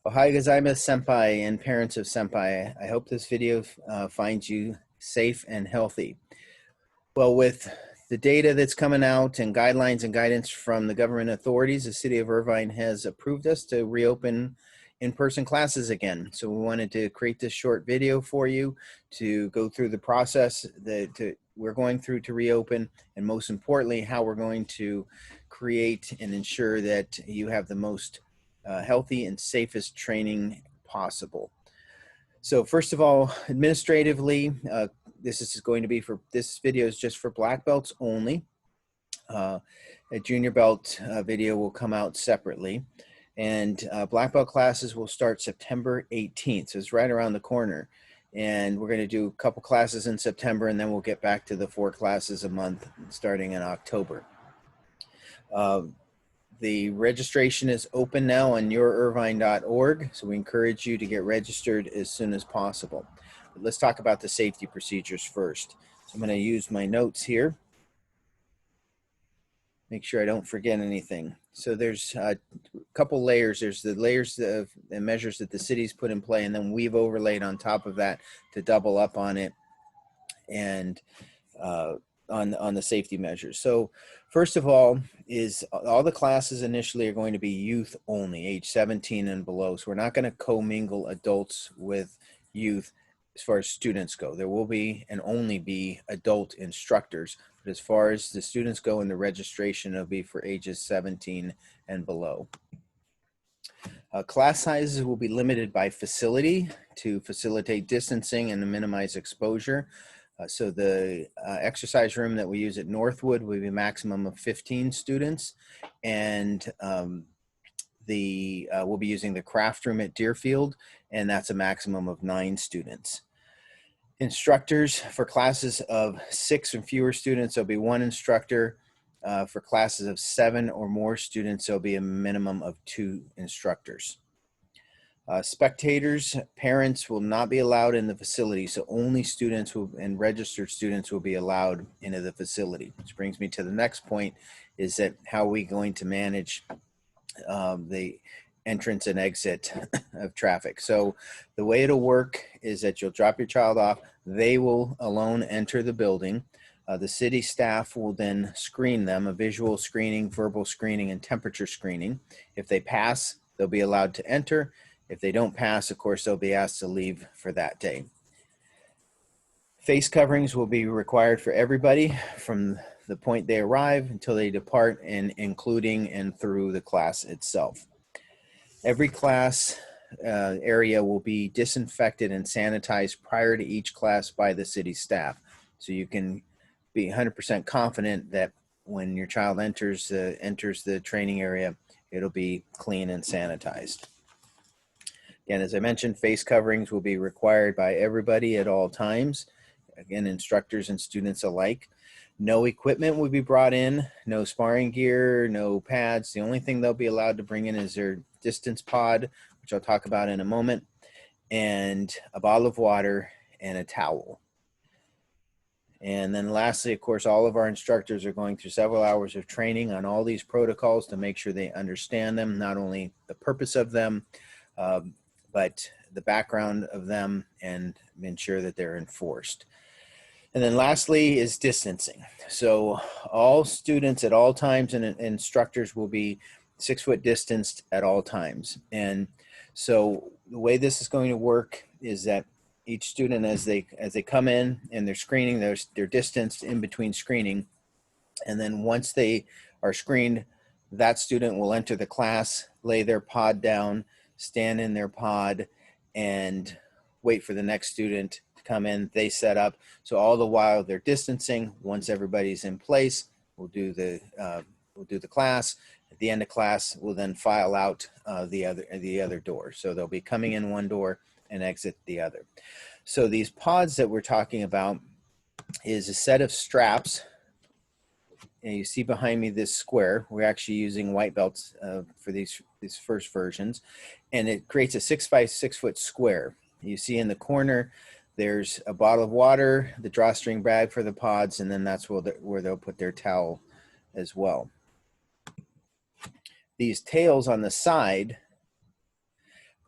Ohio gozaimasu senpai and parents of senpai. I hope this video finds you safe and healthy. Well, with the data that's coming out and guidelines and guidance from the government authorities, the City of Irvine has approved us to reopen in-person classes again. So we wanted to create this short video for you to go through the process that we're going through to reopen, and most importantly, how we're going to create and ensure that you have the most healthy and safest training possible. So first of all, administratively, this video is just for black belts only. A junior belt video will come out separately, and black belt classes will start September 18th. So it's right around the corner, and we're going to do a couple classes in September, and then we'll get back to the 4 classes a month starting in October. The registration is open now on yourirvine.org, so we encourage you to get registered as soon as possible. But let's talk about the safety procedures first. So I'm going to use my notes here. Make sure I don't forget anything. So there's a couple layers. There's the layers of the measures that the city's put in play, and then we've overlaid on top of that to double up on it and on the safety measures. So first of all is all the classes initially are going to be youth only, age 17 and below. So we're not going to commingle adults with youth as far as students go. There will be and only be adult instructors, but as far as the students go in the registration, it'll be for ages 17 and below. Class sizes will be limited by facility to facilitate distancing and to minimize exposure. So the exercise room that we use at Northwood will be a maximum of 15 students, and we'll be using the craft room at Deerfield, and that's a maximum of 9 students. Instructors for classes of 6 and fewer students, there'll be 1 instructor. For classes of 7 or more students, there'll be a minimum of 2 instructors. Spectators, parents will not be allowed in the facility, so only students and registered students will be allowed into the facility. Which brings me to the next point, is that how are we going to manage the entrance and exit of traffic. So the way it'll work is that you'll drop your child off, they will alone enter the building. The city staff will then screen them, a visual screening, verbal screening, and temperature screening. If they pass, they'll be allowed to enter. If they don't pass, of course, they'll be asked to leave for that day. Face coverings will be required for everybody from the point they arrive until they depart, and including and through the class itself. Every class area will be disinfected and sanitized prior to each class by the city staff. So you can be 100% confident that when your child enters the training area, it'll be clean and sanitized. Again, as I mentioned, face coverings will be required by everybody at all times. Again, instructors and students alike. No equipment will be brought in, no sparring gear, no pads. The only thing they'll be allowed to bring in is their distance pod, which I'll talk about in a moment, and a bottle of water and a towel. And then lastly, of course, all of our instructors are going through several hours of training on all these protocols to make sure they understand them, not only the purpose of them, but the background of them, and ensure that they're enforced. And then lastly is distancing. So all students at all times and instructors will be 6 foot distanced at all times. And so the way this is going to work is that each student, as they come in and they're screening, they're distanced in between screening. And then once they are screened, that student will enter the class, lay their pod down, stand in their pod, and wait for the next student to come in. They set up. So all the while they're distancing. Once everybody's in place, we'll do the class. At the end of class, we'll then file out the other door. So they'll be coming in one door and exit the other. So these pods that we're talking about is a set of straps. And you see behind me this square. We're actually using white belts for these first versions, and it creates a 6 by 6 foot square. You see in the corner, there's a bottle of water, the drawstring bag for the pods, and then that's where they'll put their towel as well. These tails on the side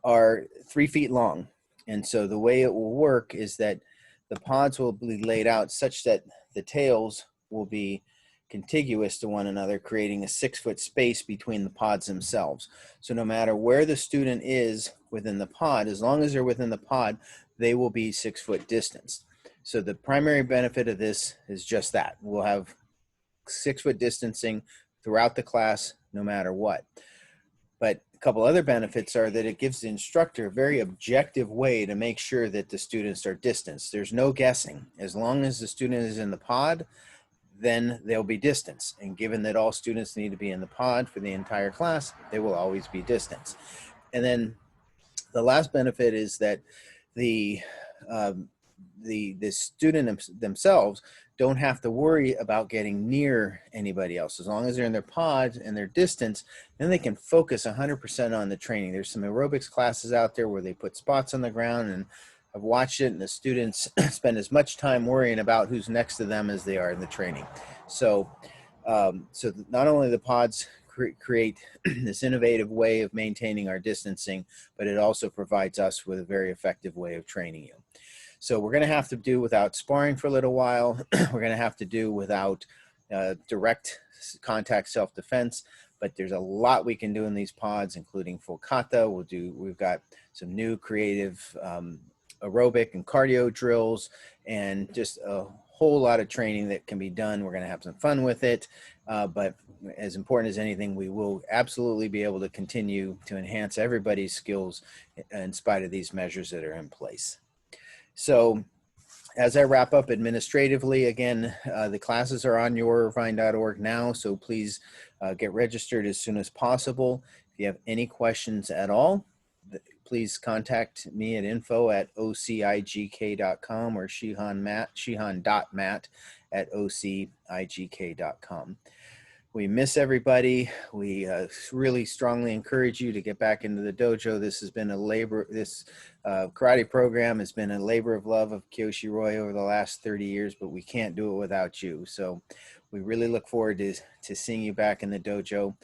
are 3 feet long. And so the way it will work is that the pods will be laid out such that the tails will be contiguous to one another, creating a 6-foot space between the pods themselves. So no matter where the student is within the pod, as long as they're within the pod, they will be 6-foot distanced. So the primary benefit of this is just that. We'll have 6-foot distancing throughout the class, no matter what. But a couple other benefits are that it gives the instructor a very objective way to make sure that the students are distanced. There's no guessing. As long as the student is in the pod, then they'll be distanced. And given that all students need to be in the pod for the entire class, they will always be distanced. And then the last benefit is that the the student themselves don't have to worry about getting near anybody else. As long as they're in their pods and their distance, then they can focus 100% on the training. There's some aerobics classes out there where they put spots on the ground, and I've watched it, and the students spend as much time worrying about who's next to them as they are in the training. So, so not only the pods create this innovative way of maintaining our distancing, but it also provides us with a very effective way of training you. So we're going to have to do without sparring for a little while. We're going to have to do without direct contact self-defense, but there's a lot we can do in these pods, including full kata. We've got some new creative aerobic and cardio drills, and just a whole lot of training that can be done. We're going to have some fun with it, but as important as anything, we will absolutely be able to continue to enhance everybody's skills in spite of these measures that are in place. So as I wrap up administratively, again, the classes are on yourirvine.org now, so please get registered as soon as possible. If you have any questions at all, please contact me at info@ocigk.com or shihan.matt@ocigk.com. We miss everybody. We really strongly encourage you to get back into the dojo. This has been this karate program has been a labor of love of Kyoshi Roy over the last 30 years, but we can't do it without you. So we really look forward to seeing you back in the dojo.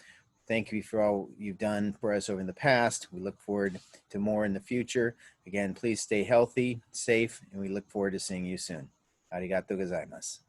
Thank you for all you've done for us over in the past. We look forward to more in the future. Again, please stay healthy, safe, and we look forward to seeing you soon. Arigatou gozaimasu.